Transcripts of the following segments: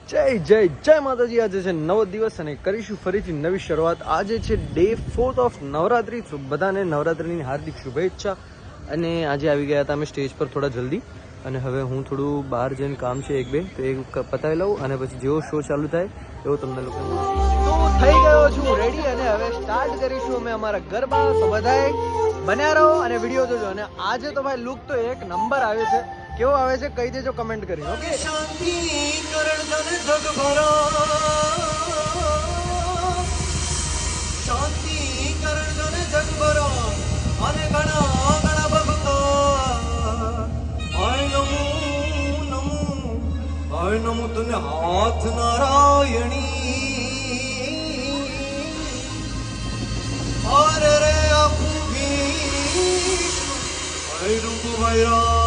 जय जय जय माताजी। आज છે નવો દિવસ અને કરીશું ફરીથી નવી શરૂઆત। આજે છે ડે 4 ઓફ નવરાત્રી, તો બધાને નવરાત્રીની હાર્દિક શુભેચ્છા। અને આજે આવી ગયા હતા અમે સ્ટેજ પર થોડા જલ્દી, અને હવે હું થોડું બહાર જઈને કામ છે એક બે, તો એ પતાવી લઉં અને પછી જેવો શો ચાલુ થાય એવો તમને લોકો તો થઈ ગયો છું રેડી, અને હવે સ્ટાર્ટ કરીશું અમે અમારા ગરબા। તો બધાએ બન્યા રહો અને વિડીયો જોજો। અને આજે તો ભાઈ લુક તો એક નંબર આવે છે, કેવો આવે છે કહી દેજો કમેન્ટ કરીને, ઓકે। શાંતિ કરણ ધન જગભરા, શાંતિ કરણ ધન જગભરા, અને ઘણા ઘણા ભક્તો આય નમો નમો, આય નમો તને હાથ નારાયણી, અરે રે આપું ભી આય રૂપ ભૈરા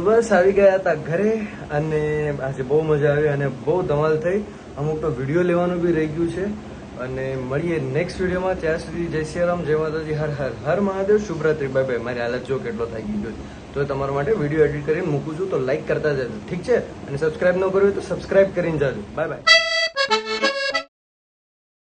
બસ આવી ગયા હતા ઘરે, અને આજે બહુ મજા આવી અને બહુ ધમાલ થઈ। અમુક તો વિડીયો લેવાનું બી રહી ગયું છે, અને મળીએ નેક્સ્ટ વિડીયોમાં. ત્યાં સુધી જય શ્રી રામ, જય માતાજી, હર હર હર મહાદેવ, શુભરાત્રી, બાય બાય. મારી હાલત જો કેટલો થઈ ગયો તો તમારા માટે વિડીયો એડિટ કરીને મૂકું છું, તો લાઈક કરતા જજો, ઠીક છે? અને સબસ્ક્રાઇબ ન કર્યું તો સબસ્ક્રાઇબ કરીને જાજો. Bye bye.